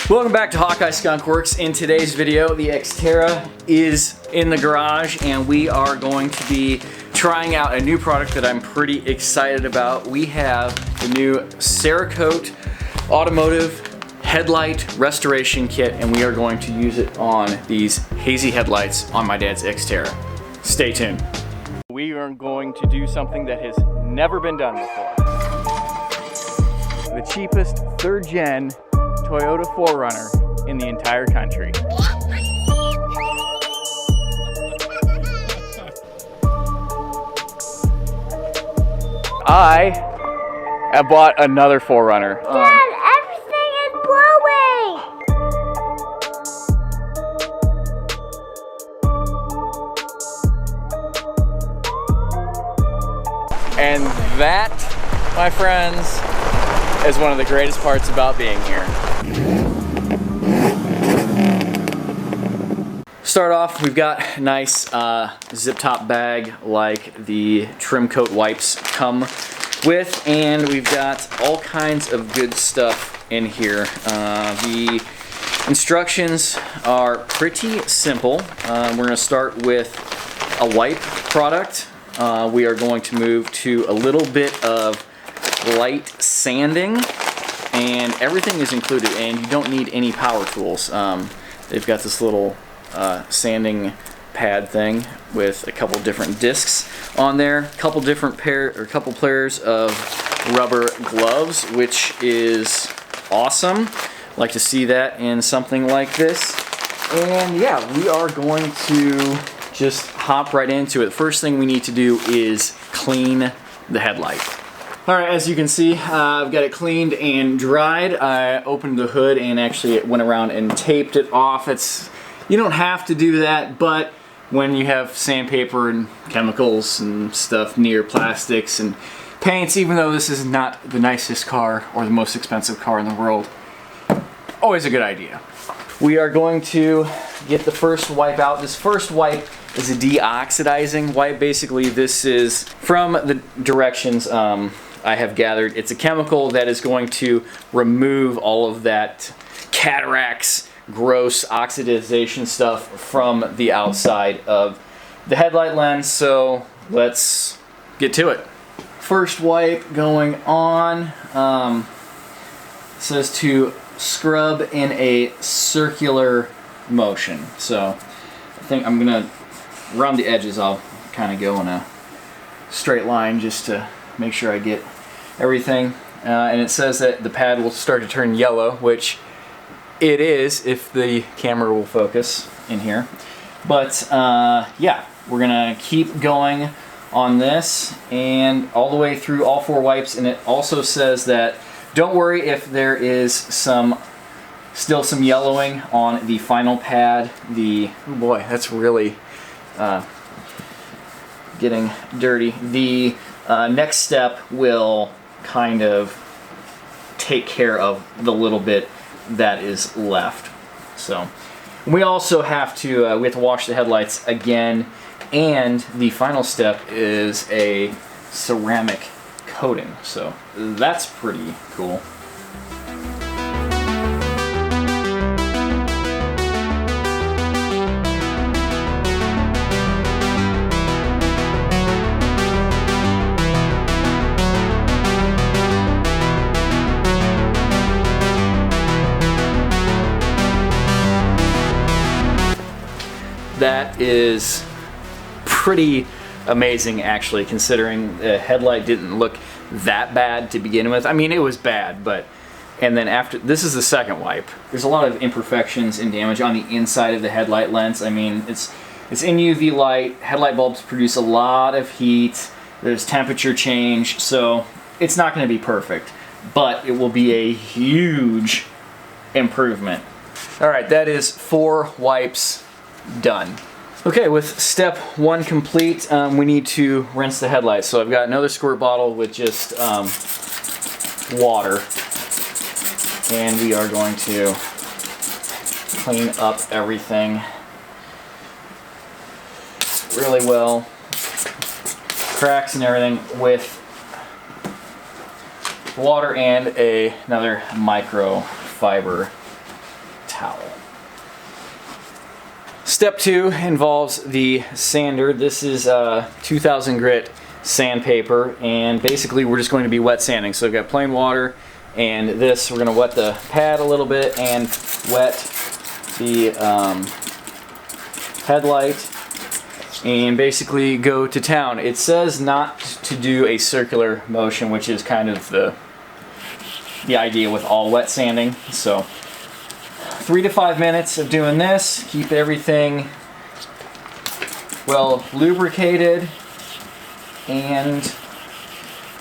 Welcome back to Hawkeye Skunk Works. In today's video, the Xterra is in the garage and we are going to be trying out a new product that I'm pretty excited about. We have the new Cerakote Automotive Headlight Restoration Kit and we are going to use it on these hazy headlights on my dad's Xterra. Stay tuned. We are going to do something that has never been done before. The cheapest 3rd gen Toyota 4Runner in the entire country. I have bought another 4Runner. Dad, everything is blowing! And that, my friends, is one of the greatest parts about being here. Start off, we've got a nice zip top bag like the trim coat wipes come with, and we've got all kinds of good stuff in here. The instructions are pretty simple. We're going to start with a wipe product. We are going to move to a little bit of light sanding, and everything is included, and you don't need any power tools. They've got this little sanding pad thing with a couple different discs on there, couple pairs of rubber gloves, which is awesome. Like to see that in something like this. And yeah, we are going to just hop right into it. The first thing we need to do is clean the headlight. Alright, as you can see, I've got it cleaned and dried. I opened the hood and actually went around and taped it off. You don't have to do that, but when you have sandpaper and chemicals and stuff near plastics and paints, even though this is not the nicest car or the most expensive car in the world, always a good idea. We are going to get the first wipe out. This first wipe is a deoxidizing wipe. Basically, this is from the directions I have gathered. It's a chemical that is going to remove all of that cataracts, gross oxidization stuff from the outside of the headlight lens. So let's get to it. First wipe going on. It says to scrub in a circular motion. So I think I'm gonna, around the edges, I'll kind of go in a straight line just to make sure I get everything. And it says that the pad will start to turn yellow, which it is if the camera will focus in here. But yeah, we're gonna keep going on this and all the way through all 4 wipes. And it also says that don't worry if there is still some yellowing on the final pad. Oh boy, that's really getting dirty. The next step will kind of take care of the little bit that is left. So we also have to wash the headlights again, and the final step is a ceramic coating. So that's pretty cool. That is pretty amazing, actually, considering the headlight didn't look that bad to begin with. I mean, it was bad, but and then after this is the second wipe. There's a lot of imperfections and damage on the inside of the headlight lens. I mean, it's in UV light. Headlight bulbs produce a lot of heat. There's temperature change, so it's not going to be perfect, but it will be a huge improvement. All right, that is 4 wipes done. Okay, with step 1 complete, we need to rinse the headlights. So I've got another squirt bottle with just water, and we are going to clean up everything really well, cracks and everything, with water and another microfiber towel. Step 2 involves the sander. This is 2000 grit sandpaper, and basically we're just going to be wet sanding. So we've got plain water, and this, we're going to wet the pad a little bit and wet the headlight, and basically go to town. It says not to do a circular motion, which is kind of the idea with all wet sanding. So 3 to 5 minutes of doing this, keep everything well lubricated, and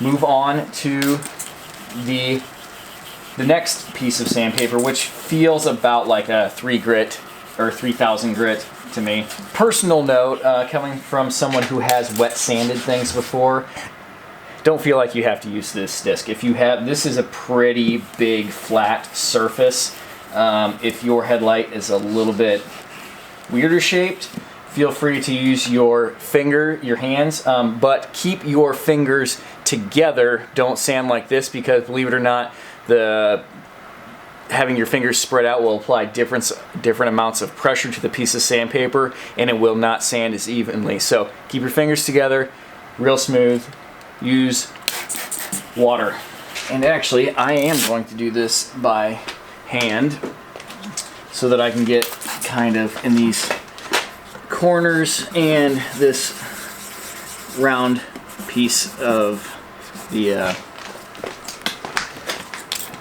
move on to the next piece of sandpaper, which feels about like a 3 grit or 3000 grit to me. Personal note, coming from someone who has wet sanded things before, don't feel like you have to use this disc. If you have, this is a pretty big flat surface. If your headlight is a little bit weirder shaped, feel free to use your hands, but keep your fingers together. Don't sand like this, because believe it or not, having your fingers spread out will apply different amounts of pressure to the piece of sandpaper, and it will not sand as evenly. So keep your fingers together, real smooth. Use water. And actually, I am going to do this by hand so that I can get kind of in these corners and this round piece of the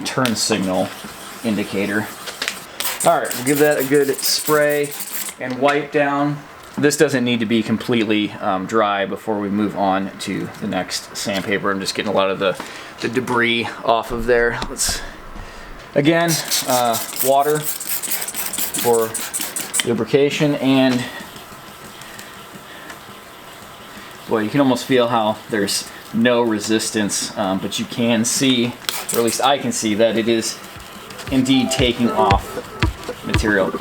turn signal indicator. Alright, we'll give that a good spray and wipe down. This doesn't need to be completely dry before we move on to the next sandpaper. I'm just getting a lot of the debris off of there. Let's, again, water for lubrication, and boy, you can almost feel how there's no resistance, but you can see, or at least I can see, that it is indeed taking off material.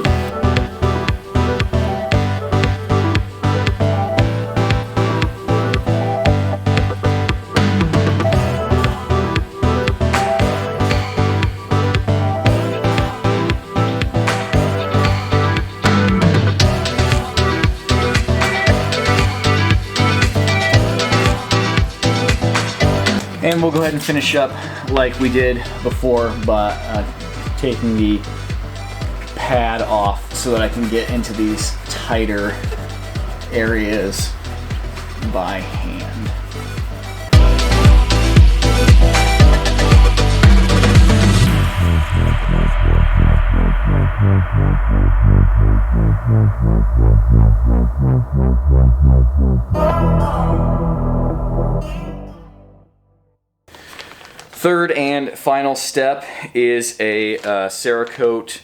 And we'll go ahead and finish up like we did before, but taking the pad off so that I can get into these tighter areas by hand. Third and final step is a Cerakote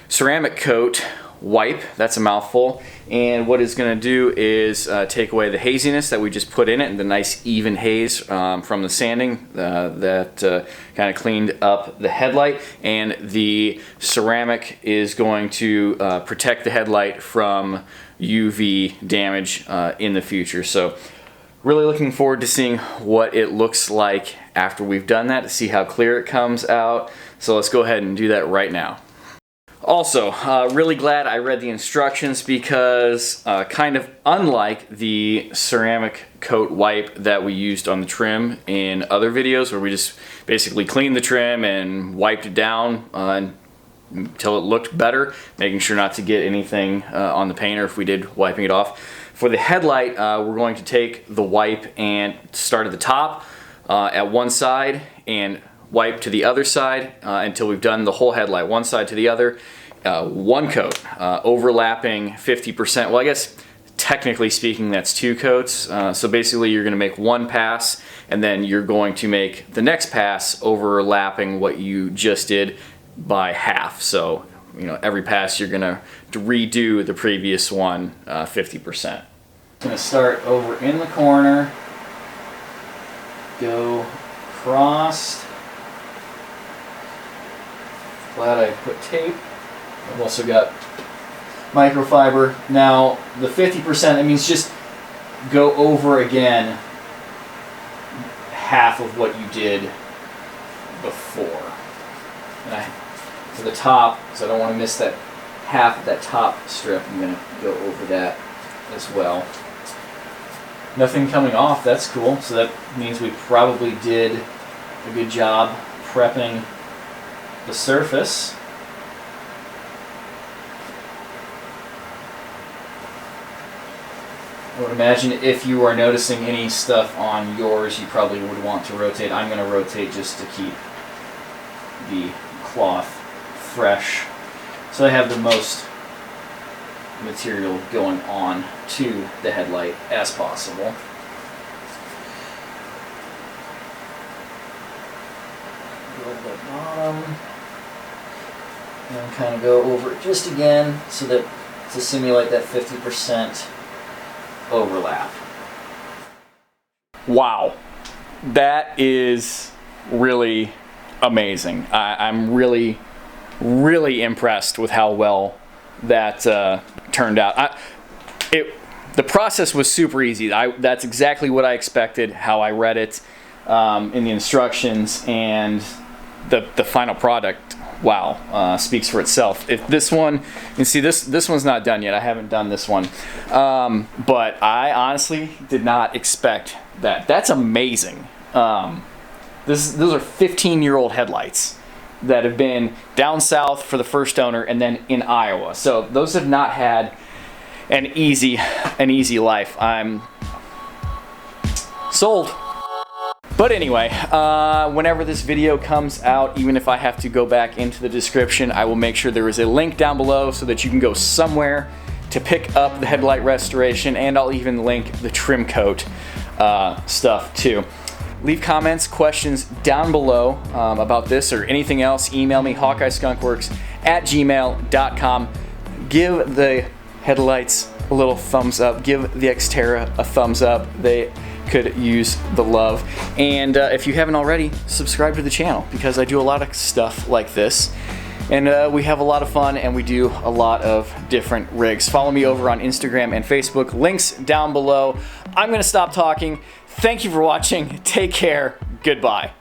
ceramic coat wipe. That's a mouthful. And what it's going to do is take away the haziness that we just put in it, and the nice even haze from the sanding that kind of cleaned up the headlight. And the ceramic is going to protect the headlight from UV damage in the future. So really looking forward to seeing what it looks like after we've done that, to see how clear it comes out. So let's go ahead and do that right now. Also, really glad I read the instructions, because kind of unlike the ceramic coat wipe that we used on the trim in other videos, where we just basically cleaned the trim and wiped it down until it looked better, making sure not to get anything on the paint, or if we did, wiping it off. For the headlight, we're going to take the wipe and start at the top at one side and wipe to the other side until we've done the whole headlight, one side to the other. One coat, overlapping 50%. Well, I guess technically speaking that's 2 coats. So basically you're going to make one pass, and then you're going to make the next pass overlapping what you just did by half. So, you know, every pass you're going to redo the previous one 50%. I'm going to start over in the corner, go across. Glad I put tape. I've also got microfiber. Now the 50%, that means just go over again half of what you did before. And for the top, because I don't want to miss that half of that top strip. I'm going to go over that as well. Nothing coming off, that's cool. So that means we probably did a good job prepping the surface. I would imagine if you are noticing any stuff on yours, you probably would want to rotate. I'm going to rotate just to keep the cloth fresh, so I have the most material going on to the headlight as possible. Go to the bottom and kind of go over it just again so that to simulate that 50% overlap. Wow, that is really amazing. I'm really impressed with how well that turned out. The process was super easy. That's exactly what I expected, how I read it in the instructions, and the final product, wow, speaks for itself. If this one, you see this one's not done yet. I haven't done this one, but I honestly did not expect that. That's amazing. Those are 15-year-old headlights that have been down south for the first owner and then in Iowa. So those have not had an easy life. I'm sold. But anyway, whenever this video comes out, even if I have to go back into the description, I will make sure there is a link down below so that you can go somewhere to pick up the Headlight Restoration, and I'll even link the trim coat stuff too. Leave comments, questions down below about this or anything else. Email me, hawkeyeskunkworks@gmail.com. Give the headlights a little thumbs up. Give the Xterra a thumbs up. They could use the love. And if you haven't already, subscribe to the channel, because I do a lot of stuff like this. And we have a lot of fun, and we do a lot of different rigs. Follow me over on Instagram and Facebook. Links down below. I'm going to stop talking. Thank you for watching. Take care. Goodbye.